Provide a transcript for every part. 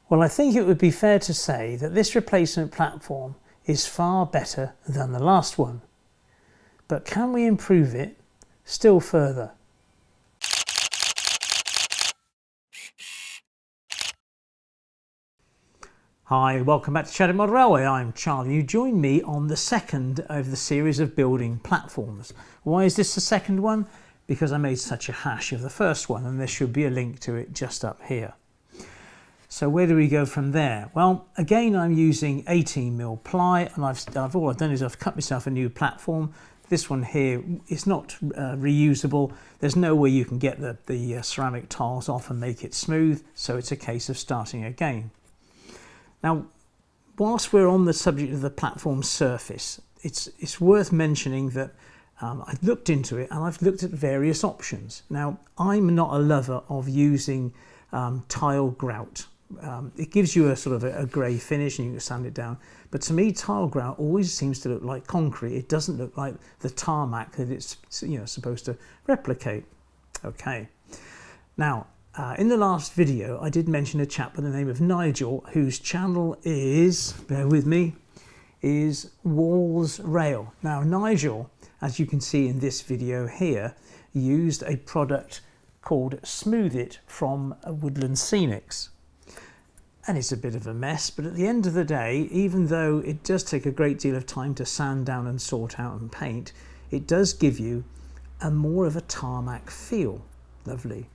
Well, I think it would be fair to say that this replacement platform is far better than the last one. But can we improve it still further? Hi, welcome back to Chadwick Model Railway. I'm Charlie. You join me on the second of the series of building platforms. Why is this the second one? Because I made such a hash of the first one, and there should be a link to it just up here. So where do we go from there? Well, again, I'm using 18mm ply, and all I've done is I've cut myself a new platform. This one here is not reusable. There's no way you can get the ceramic tiles off and make it smooth, so it's a case of starting again. Now, whilst we're on the subject of the platform surface, it's worth mentioning that I've looked into it and I've looked at various options. Now, I'm not a lover of using tile grout. It gives you a sort of a grey finish and you can sand it down. But to me, tile grout always seems to look like concrete. It doesn't look like the tarmac that it's supposed to replicate. Okay. Now, in the last video, I did mention a chap by the name of Nigel, whose channel is, bear with me, is Walls Rail. Now, Nigel, as you can see in this video here, used a product called Smooth It from Woodland Scenics. And it's a bit of a mess, but at the end of the day, even though it does take a great deal of time to sand down and sort out and paint, it does give you a more of a tarmac feel. Lovely.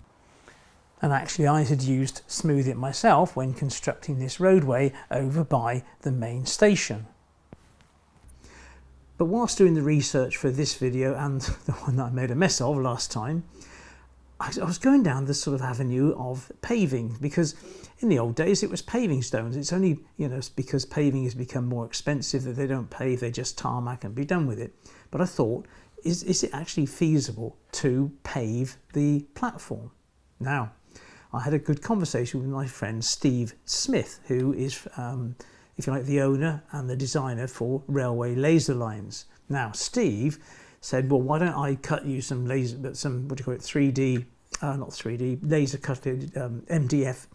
And actually I had used Smooth It myself when constructing this roadway over by the main station. But whilst doing the research for this video and the one that I made a mess of last time, I was going down this sort of avenue of paving, because in the old days it was paving stones. It's only, because paving has become more expensive that they don't pave, they just tarmac and be done with it. But I thought, is it actually feasible to pave the platform? Now, I had a good conversation with my friend Steve Smith, who is, if you like, the owner and the designer for Railway Laser Lines. Now, Steve said, well, why don't I cut you some laser, but some, what do you call it, 3D, not 3D, laser cutted MDF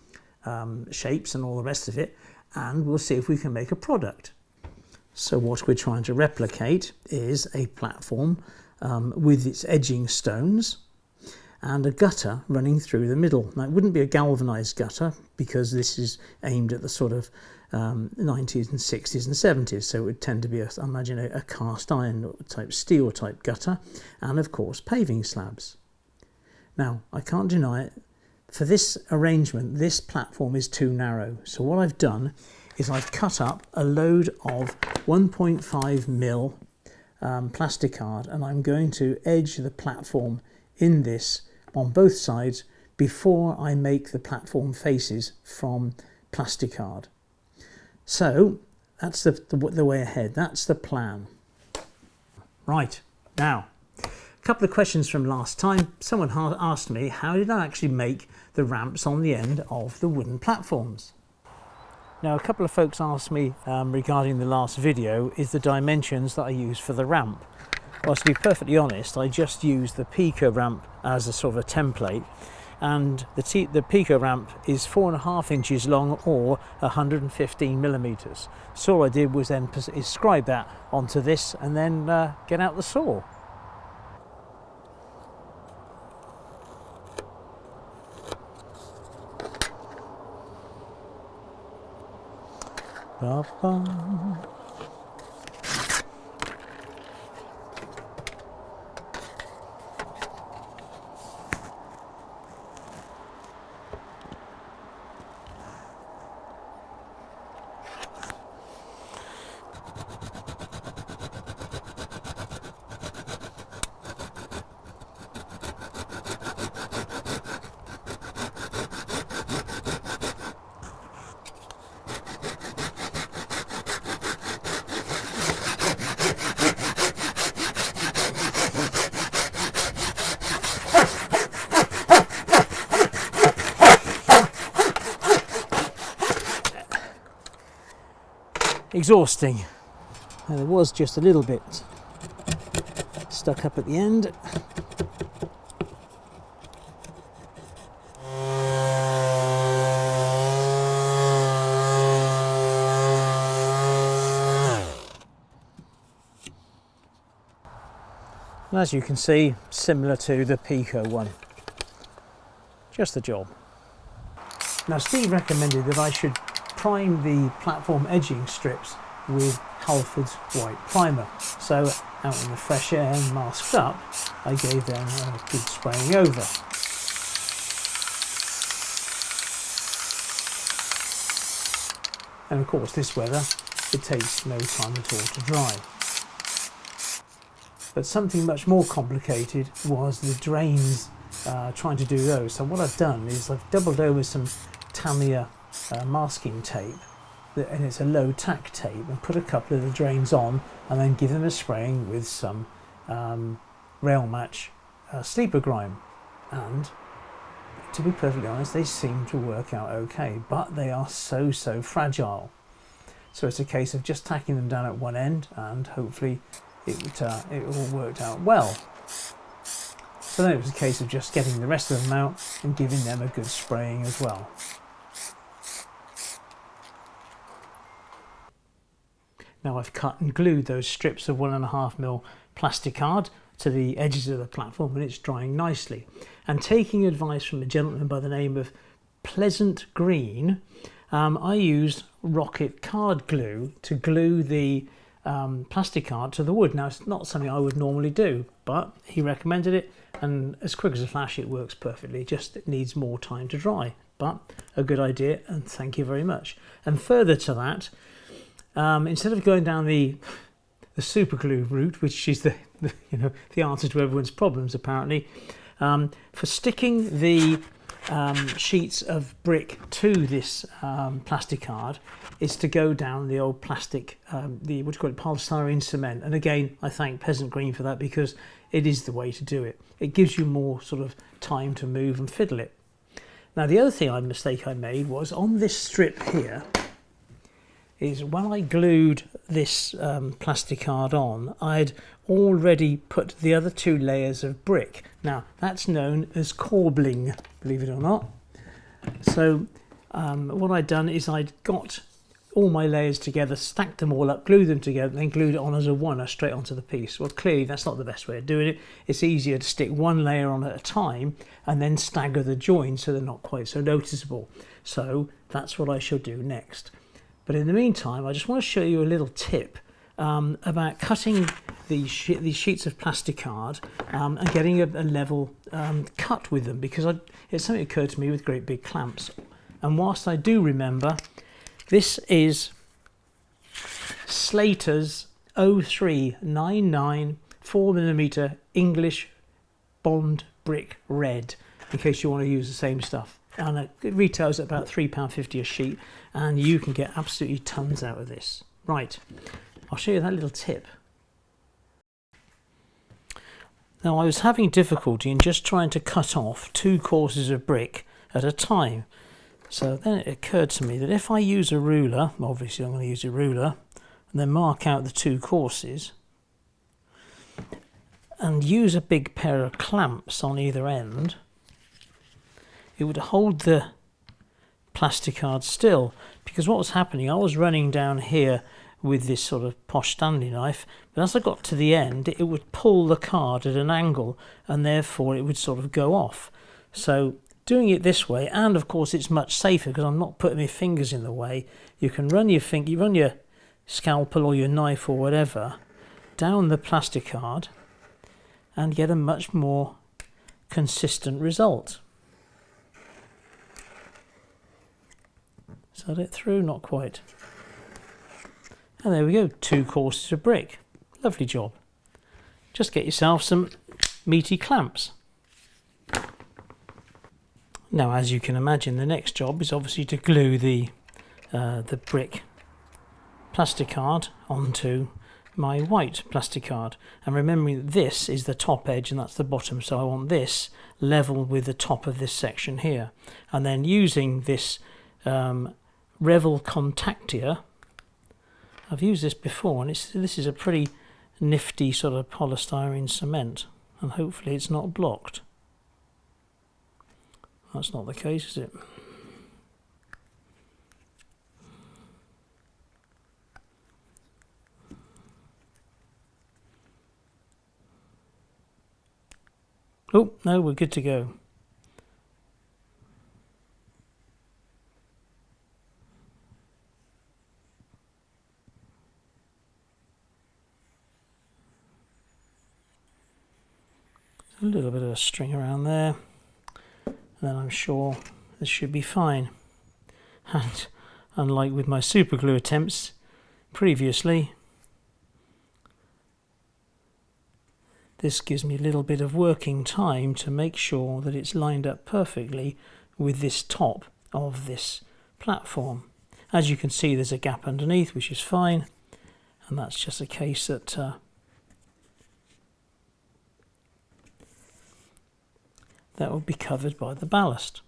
shapes and all the rest of it, and we'll see if we can make a product. So what we're trying to replicate is a platform with its edging stones and a gutter running through the middle. Now, it wouldn't be a galvanised gutter because this is aimed at the sort of 90s and 60s and 70s, so it would tend to be, I imagine, a cast iron type, steel type gutter, and of course paving slabs. Now, I can't deny it, for this arrangement this platform is too narrow, so what I've done is I've cut up a load of 1.5mm plastic card, and I'm going to edge the platform in this on both sides before I make the platform faces from plastic card. So that's the way ahead. That's the plan. Right, now, a couple of questions from last time. Someone asked me, how did I actually make the ramps on the end of the wooden platforms? Now, a couple of folks asked me regarding the last video, is the dimensions that I use for the ramp. Well, to be perfectly honest, I just used the Pico ramp as a sort of a template, and the Pico ramp is 4.5 inches long or 115mm. So all I did was then inscribe that onto this and then get out the saw. Ba-ba. Exhausting. And there was just a little bit stuck up at the end. And as you can see, similar to the Pico one. Just the job. Now Steve recommended that I should prime the platform edging strips with Halford's white primer. So out in the fresh air and masked up, I gave them a good spraying over. And of course this weather, it takes no time at all to dry. But something much more complicated was the drains, trying to do those. So what I've done is I've doubled over some Tamiya masking tape, and it's a low tack tape, and put a couple of the drains on and then give them a spraying with some rail match sleeper grime. And to be perfectly honest, they seem to work out okay, but they are so fragile. So it's a case of just tacking them down at one end, and hopefully it all worked out well. So then it was a case of just getting the rest of them out and giving them a good spraying as well. Now I've cut and glued those strips of 1.5mm plastic card to the edges of the platform, and it's drying nicely. And taking advice from a gentleman by the name of Pleasant Green, I used rocket card glue to glue the plastic card to the wood. Now it's not something I would normally do, but he recommended it, and as quick as a flash it works perfectly. It just needs more time to dry, but a good idea, and thank you very much. And further to that, instead of going down the super glue route, which is the answer to everyone's problems apparently, for sticking the sheets of brick to this plastic card, is to go down the old plastic, polystyrene cement. And again, I thank Peasant Green for that, because it is the way to do it. It gives you more sort of time to move and fiddle it. Now the other mistake I made was on this strip here, is when I glued this plastic card on, I'd already put the other 2 layers of brick. Now that's known as Corbling, believe it or not. So what I'd done is I'd got all my layers together, stacked them all up, glued them together, and then glued it on as a one straight onto the piece. Well, clearly that's not the best way of doing it. It's easier to stick one layer on at a time and then stagger the joins so they're not quite so noticeable. So that's what I shall do next. But in the meantime, I just want to show you a little tip about cutting these sheets of plastic card and getting a level cut with them, because it's something that occurred to me with great big clamps. And whilst I do remember, this is Slater's 0399 4mm English Bond Brick Red, in case you want to use the same stuff. And it retails at about £3.50 a sheet, and you can get absolutely tons out of this. Right, I'll show you that little tip. Now I was having difficulty in just trying to cut off 2 courses of brick at a time. So then it occurred to me that if I use a ruler, obviously I'm going to use a ruler, and then mark out the 2 courses, and use a big pair of clamps on either end, it would hold the plastic card still. Because what was happening, I was running down here with this sort of posh Stanley knife, but as I got to the end it would pull the card at an angle, and therefore it would sort of go off. So doing it this way, and of course it's much safer because I'm not putting my fingers in the way, you can run your scalpel or your knife or whatever down the plastic card and get a much more consistent result. Is that it through? Not quite. And there we go, 2 courses of brick. Lovely job. Just get yourself some meaty clamps. Now, as you can imagine, the next job is obviously to glue the brick plastic card onto my white plastic card. And remembering that this is the top edge and that's the bottom, so I want this level with the top of this section here. And then using this Revel Contactia, I've used this before, and this is a pretty nifty sort of polystyrene cement, and hopefully it's not blocked. That's not the case, is it? Oh, no, we're good to go. A little bit of a string around there, and then I'm sure this should be fine. And unlike with my super glue attempts previously, this gives me a little bit of working time to make sure that it's lined up perfectly with this top of this platform. As you can see, there's a gap underneath, which is fine, and that's just a case that that will be covered by the ballast.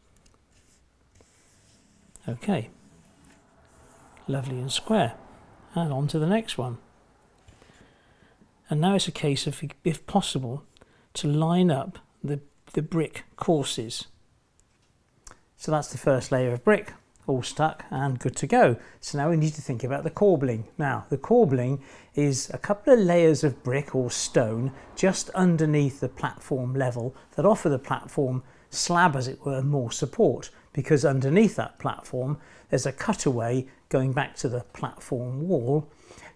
Okay, lovely and square, and on to the next one. And now it's a case of, if possible, to line up the brick courses. So that's the first layer of brick, all stuck and good to go. So now we need to think about the corbling. Now, the corbling is a couple of layers of brick or stone just underneath the platform level that offer the platform slab, as it were, more support, because underneath that platform there's a cutaway going back to the platform wall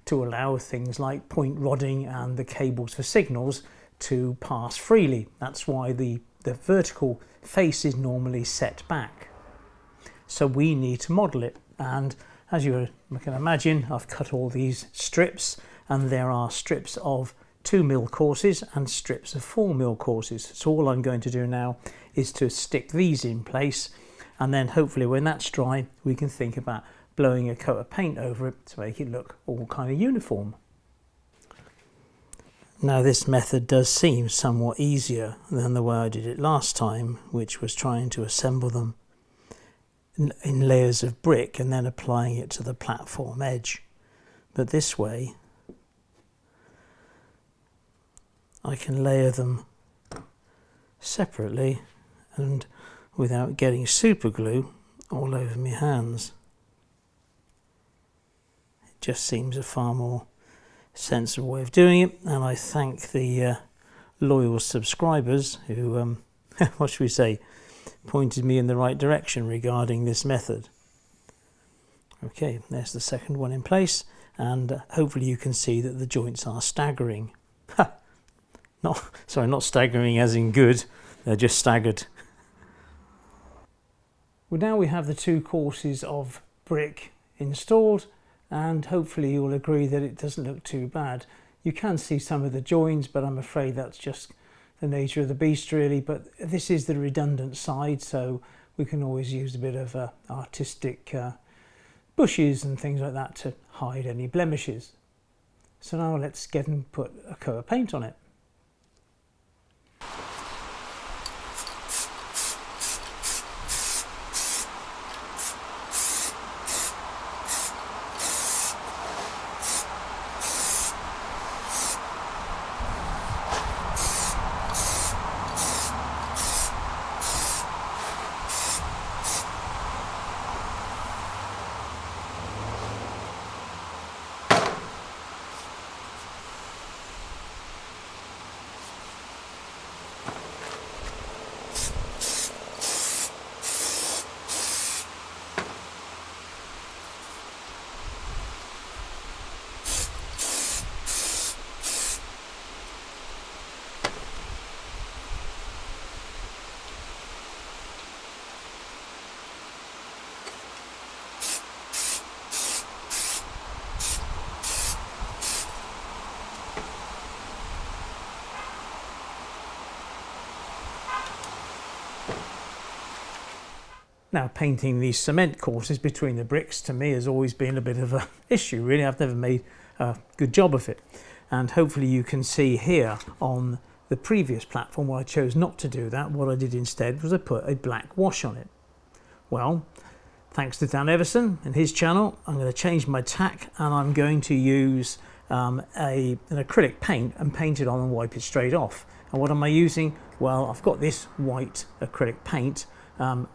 to allow things like point rodding and the cables for signals to pass freely. That's why the vertical face is normally set back. So we need to model it, and as you can imagine, I've cut all these strips, and there are strips of 2mm courses and strips of 4mm courses. So all I'm going to do now is to stick these in place, and then hopefully when that's dry we can think about blowing a coat of paint over it to make it look all kind of uniform. Now this method does seem somewhat easier than the way I did it last time, which was trying to assemble them in layers of brick and then applying it to the platform edge. But this way I can layer them separately and without getting super glue all over my hands. It just seems a far more sensible way of doing it, and I thank the loyal subscribers who what should we say, pointed me in the right direction regarding this method. Okay, there's the second one in place, and hopefully you can see that the joints are staggering. Not staggering as in good, they're just staggered. Well, now we have the two courses of brick installed, and hopefully you'll agree that it doesn't look too bad. You can see some of the joins, but I'm afraid that's just the nature of the beast really. But this is the redundant side, so we can always use a bit of artistic bushes and things like that to hide any blemishes. So now let's get and put a coat of paint on it. Now, painting these cement courses between the bricks to me has always been a bit of an issue really. I've never made a good job of it, and hopefully you can see here on the previous platform where I chose not to do that. What I did instead was I put a black wash on it. Well, thanks to Dan Everson and his channel, I'm going to change my tack, and I'm going to use an acrylic paint and paint it on and wipe it straight off. And what am I using? Well, I've got this white acrylic paint.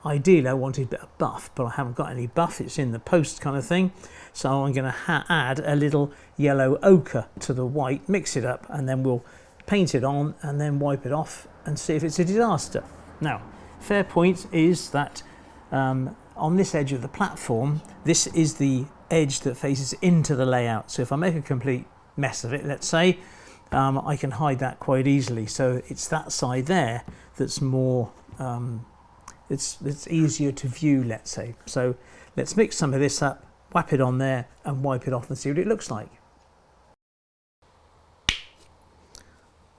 Ideally I wanted a bit of buff, but I haven't got any buff, it's in the post kind of thing. So I'm going to add a little yellow ochre to the white, mix it up, and then we'll paint it on and then wipe it off and see if it's a disaster. Now, fair point is that on this edge of the platform, this is the edge that faces into the layout. So if I make a complete mess of it, let's say, I can hide that quite easily. So it's that side there that's more, it's easier to view, let's say. So let's mix some of this up, whap it on there and wipe it off and see what it looks like.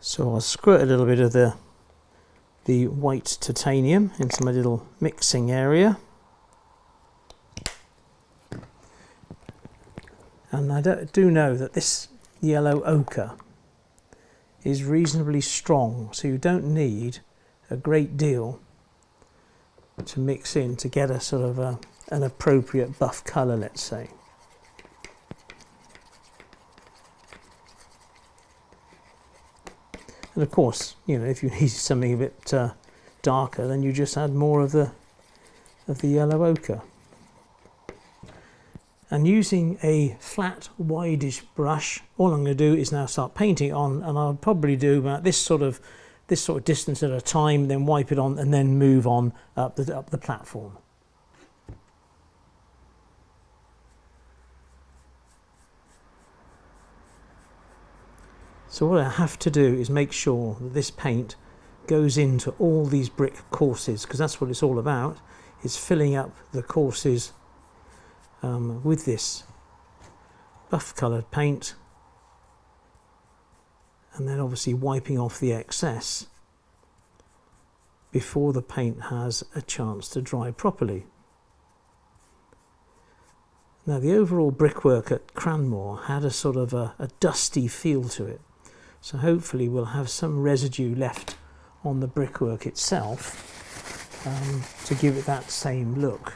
So I'll squirt a little bit of the white titanium into my little mixing area. And I do know that this yellow ochre is reasonably strong, so you don't need a great deal to mix in to get a sort of an appropriate buff colour, let's say. And of course, you know, if you need something a bit darker, then you just add more of the yellow ochre. And using a flat, wideish brush, all I'm going to do is now start painting on, and I'll probably do about this sort of distance at a time, then wipe it on, and then move on up the platform. So what I have to do is make sure that this paint goes into all these brick courses, because that's what it's all about. It's filling up the courses with this buff coloured paint, and then obviously wiping off the excess before the paint has a chance to dry properly. Now, the overall brickwork at Cranmore had a sort of a dusty feel to it, so hopefully we'll have some residue left on the brickwork itself to give it that same look.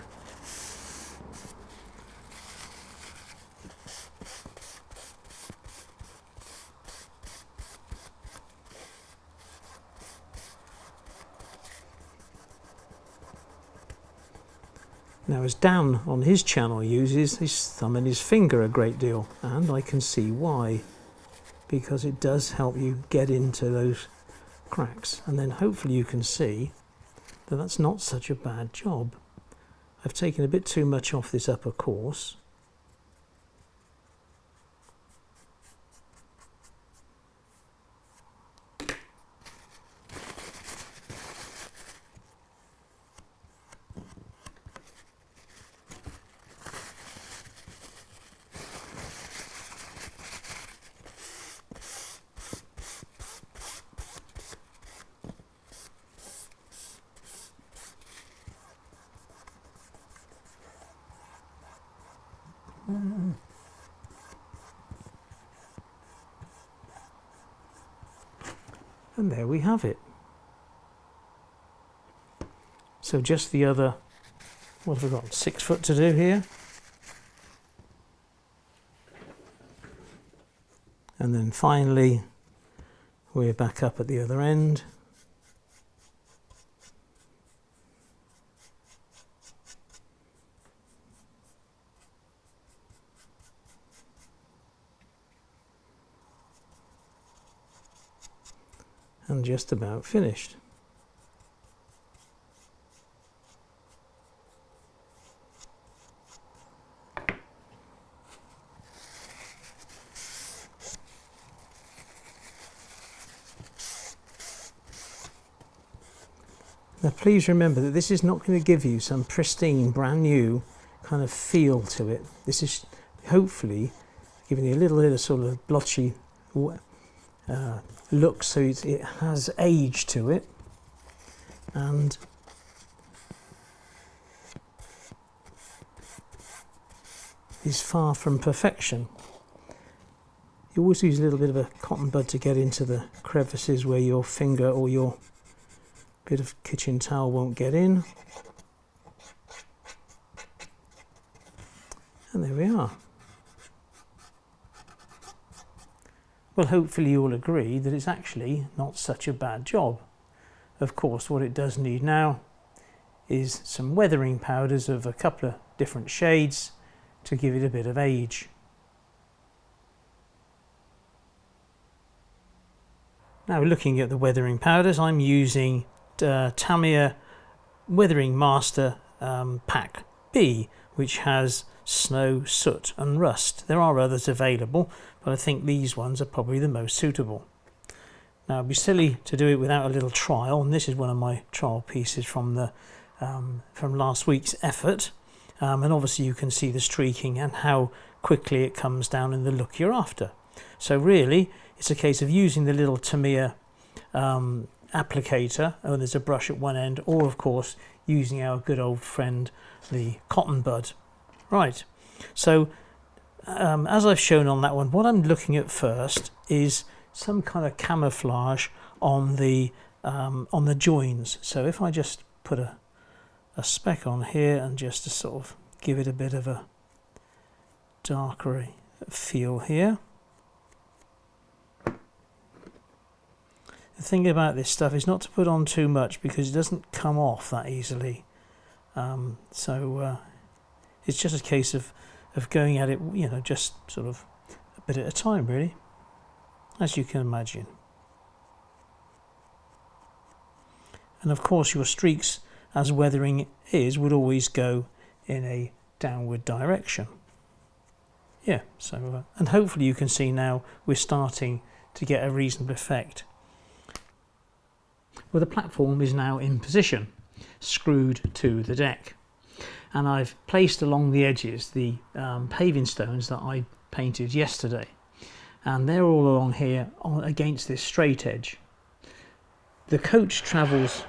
Now, as Dan on his channel uses his thumb and his finger a great deal, and I can see why, because it does help you get into those cracks, and then hopefully you can see that that's not such a bad job. I've taken a bit too much off this upper course. And there we have it. So just the other, what have we got, 6 foot to do here. And then finally we're back up at the other end. And just about finished. Now please remember that this is not going to give you some pristine, brand new kind of feel to it. This is hopefully giving you a little bit of sort of blotchy look, so it has age to it, and is far from perfection. You always use a little bit of a cotton bud to get into the crevices where your finger or your bit of kitchen towel won't get in. And there we are. Well, hopefully you will agree that it's actually not such a bad job. Of course, what it does need now is some weathering powders of a couple of different shades to give it a bit of age. Now looking at the weathering powders, I'm using Tamiya Weathering Master Pack B, which has snow, soot and rust. There are others available, but I think these ones are probably the most suitable. Now it'd be silly to do it without a little trial, and this is one of my trial pieces from the from last week's effort. And obviously you can see the streaking and how quickly it comes down in the look you're after. So really it's a case of using the little Tamiya applicator, and there's a brush at one end, or of course using our good old friend the cotton bud. Right, so as I've shown on that one, what I'm looking at first is some kind of camouflage on the joins. So if I just put a speck on here and just to sort of give it a bit of a darker feel here. The thing about this stuff is not to put on too much because it doesn't come off that easily. It's just a case of going at it, you know, just sort of a bit at a time, really, as you can imagine. And of course your streaks, as weathering is, would always go in a downward direction. Yeah, so and hopefully you can see now we're starting to get a reasonable effect. Well, the platform is now in position, screwed to the deck, and I've placed along the edges the paving stones that I painted yesterday, and they're all along here against this straight edge. The coach travels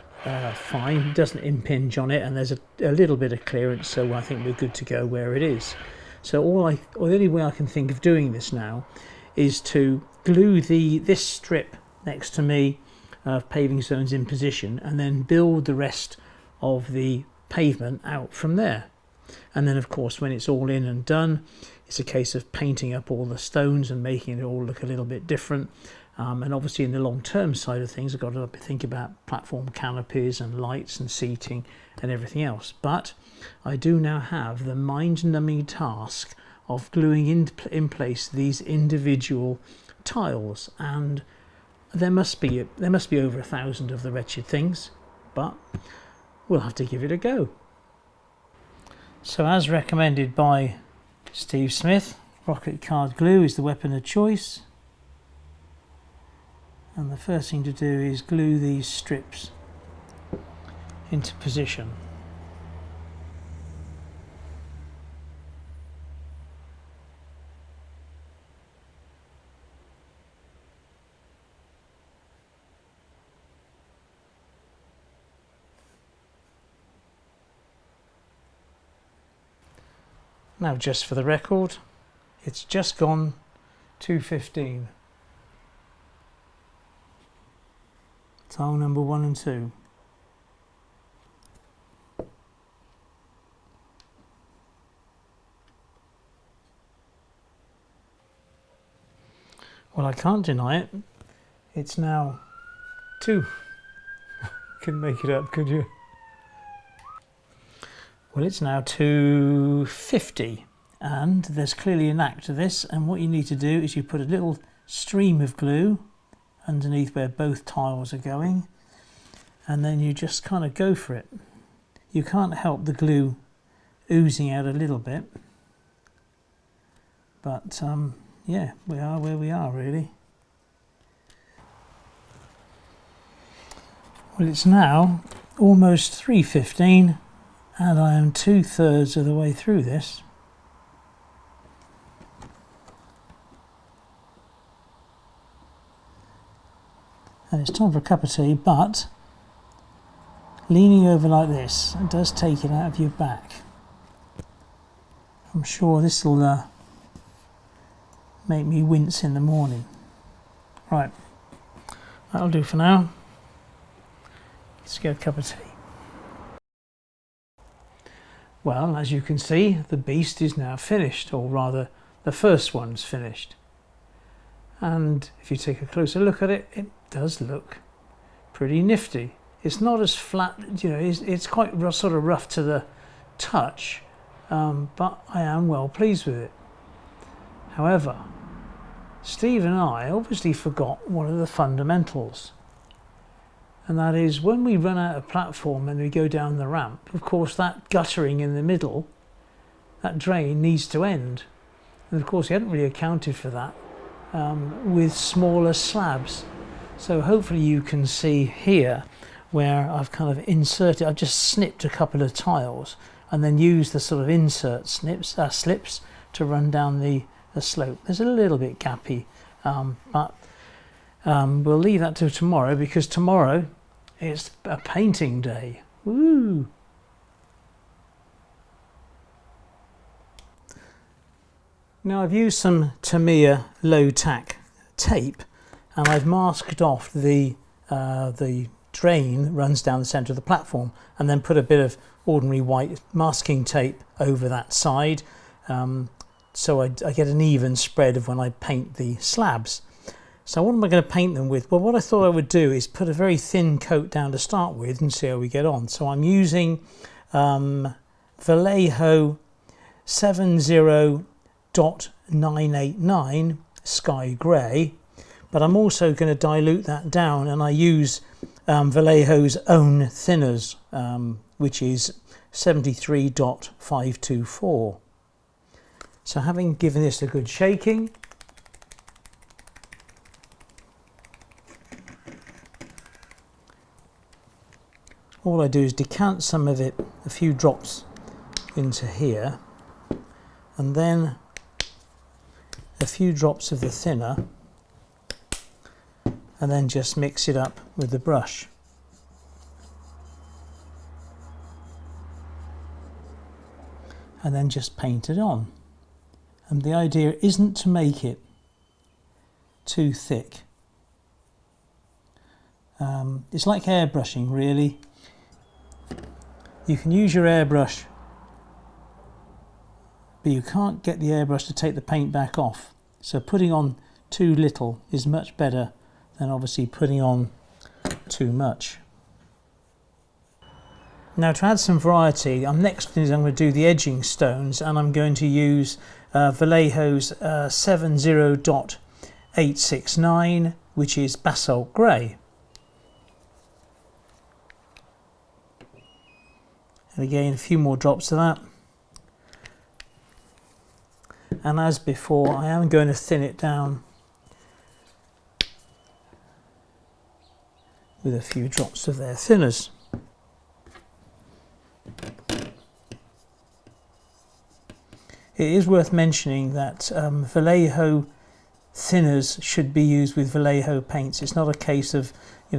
fine, it doesn't impinge on it, and there's a little bit of clearance, so I think we're good to go where it is. So the only way I can think of doing this now is to glue this strip next to me of paving stones in position, and then build the rest of the pavement out from there. And then of course when it's all in and done, it's a case of painting up all the stones and making it all look a little bit different. And obviously in the long-term side of things, I've got to think about platform canopies and lights and seating and everything else. But I do now have the mind-numbing task of gluing in place these individual tiles, and there must be over 1,000 of the wretched things, but we'll have to give it a go. So as recommended by Steve Smith, rocket card glue is the weapon of choice. And the first thing to do is glue these strips into position. Now, just for the record, it's just gone 2:15. Tile number 1 and 2. Well, I can't deny it. It's now 2. Couldn't make it up, could you? Well, it's now 2:50, and there's clearly a knack to this, and what you need to do is you put a little stream of glue underneath where both tiles are going, and then you just kind of go for it. You can't help the glue oozing out a little bit, but yeah, we are where we are, really. Well, it's now almost 3:15, and I am 2/3 of the way through this. And it's time for a cup of tea, but leaning over like this, it does take it out of your back. I'm sure this will make me wince in the morning. Right, that'll do for now. Let's get a cup of tea. Well, as you can see, the beast is now finished, or rather the first one's finished. And if you take a closer look at it, it does look pretty nifty. It's not as flat, you know, it's quite sort of rough to the touch, but I am well pleased with it. However, Steve and I obviously forgot one of the fundamentals. And that is when we run out of platform and we go down the ramp, of course that guttering in the middle, that drain needs to end. And of course we hadn't really accounted for that with smaller slabs. So hopefully you can see here where I've kind of inserted, I've just snipped a couple of tiles and then used the sort of insert slips to run down the slope. There's a little bit gappy, but we'll leave that till tomorrow, because tomorrow it's a painting day. Woo! Now I've used some Tamiya low tack tape and I've masked off the drain that runs down the centre of the platform, and then put a bit of ordinary white masking tape over that side, so I get an even spread of when I paint the slabs. So what am I going to paint them with? Well, what I thought I would do is put a very thin coat down to start with and see how we get on. So I'm using Vallejo 70.989 Sky Grey, but I'm also going to dilute that down, and I use Vallejo's own thinners, which is 73.524. So having given this a good shaking, all I do is decant some of it, a few drops into here, and then a few drops of the thinner, and then just mix it up with the brush. And then just paint it on. And the idea isn't to make it too thick. It's like airbrushing, really. You can use your airbrush, but you can't get the airbrush to take the paint back off. So putting on too little is much better than obviously putting on too much. Now to add some variety, next I'm going to do the edging stones, and I'm going to use Vallejo's 70.869, which is basalt grey. And again, a few more drops of that. And as before, I am going to thin it down with a few drops of their thinners. It is worth mentioning that Vallejo thinners should be used with Vallejo paints. It's not a case of,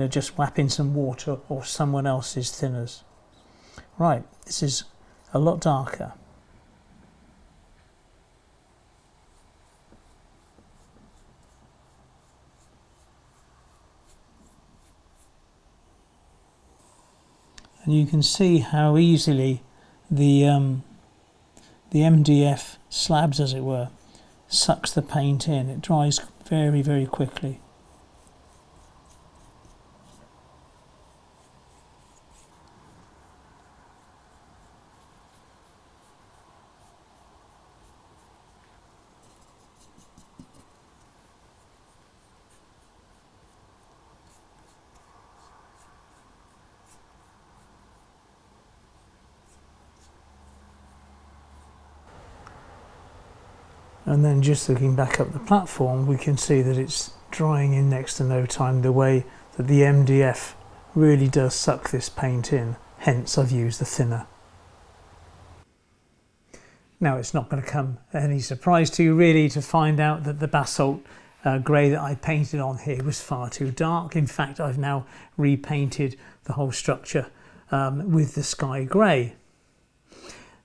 just whapping some water or someone else's thinners. Right, this is a lot darker. And you can see how easily the MDF slabs, as it were, sucks the paint in. It dries very, very quickly. And then just looking back up the platform, we can see that it's drying in next to no time, the way that the MDF really does suck this paint in. Hence I've used the thinner. Now it's not going to come any surprise to you really to find out that the basalt grey that I painted on here was far too dark. In fact, I've now repainted the whole structure with the sky grey.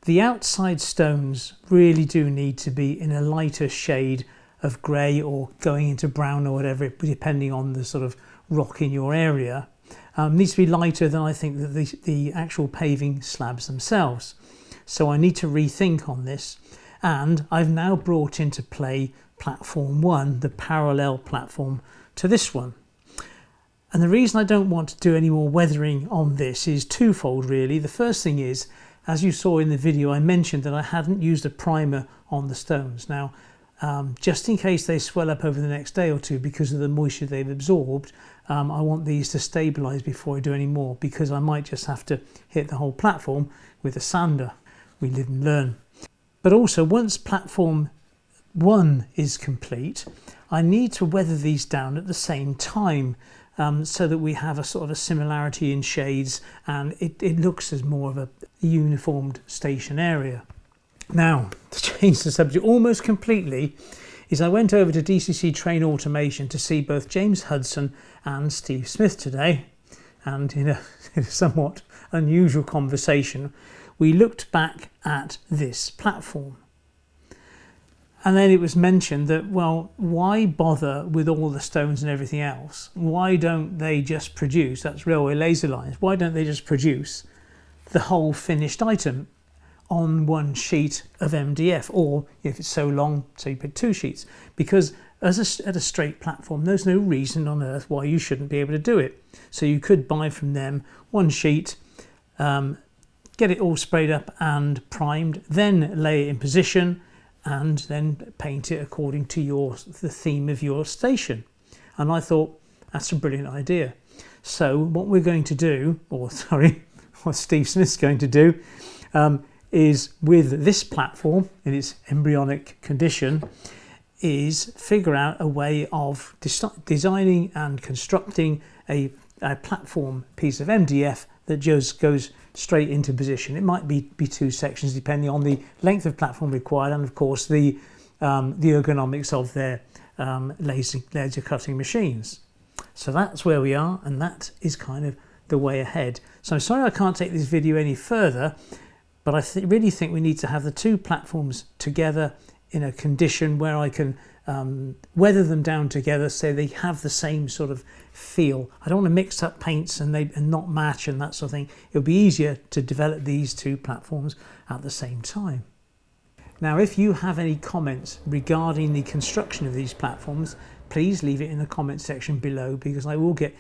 The outside stones really do need to be in a lighter shade of grey, or going into brown or whatever, depending on the sort of rock in your area. Needs to be lighter than I think that the actual paving slabs themselves. So I need to rethink on this, and I've now brought into play platform 1, the parallel platform to this one. And the reason I don't want to do any more weathering on this is twofold really. The first thing is, as you saw in the video, I mentioned that I hadn't used a primer on the stones. Now, just in case they swell up over the next day or two because of the moisture they've absorbed. I want these to stabilise before I do any more, because I might just have to hit the whole platform with a sander. We live and learn. But also, once platform 1 is complete, I need to weather these down at the same time, so that we have a sort of a similarity in shades, and it looks as more of a uniformed station area. Now, to change the subject almost completely, is I went over to DCC Train Automation to see both James Hudson and Steve Smith today, and in a somewhat unusual conversation, we looked back at this platform. And then it was mentioned that, well, why bother with all the stones and everything else? Why don't they just produce, that's railway laser lines, why don't they just produce the whole finished item on one sheet of MDF? Or if it's so long, so you put 2 sheets. Because at a straight platform, there's no reason on earth why you shouldn't be able to do it. So you could buy from them 1 sheet, get it all sprayed up and primed, then lay it in position, and then paint it according to the theme of your station. And I thought, that's a brilliant idea. So what we're going to do, or sorry, what Steve Smith's going to do, is with this platform in its embryonic condition, is figure out a way of designing and constructing a platform piece of MDF that just goes straight into position. It might be 2 sections depending on the length of platform required, and of course the ergonomics of their laser cutting machines. So that's where we are, and that is kind of the way ahead. So I'm sorry I can't take this video any further, but I really think we need to have the 2 platforms together in a condition where I can weather them down together so they have the same sort of feel. I don't want to mix up paints and not match and that sort of thing. It'll be easier to develop these 2 platforms at the same time. Now, if you have any comments regarding the construction of these platforms, please leave it in the comment section below, because I will get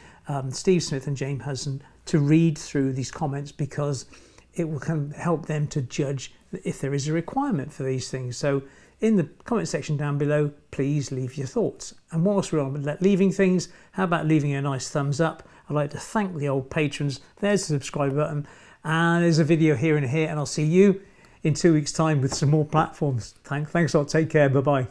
Steve Smith and James Hudson to read through these comments, because it will help them to judge if there is a requirement for these things. So in the comment section down below, please leave your thoughts. And whilst we're on leaving things, how about leaving a nice thumbs up? I'd like to thank the old patrons. There's the subscribe button, and there's a video here and here, and I'll see you in 2 weeks' time with some more platforms. Thanks a lot. Take care. Bye-bye.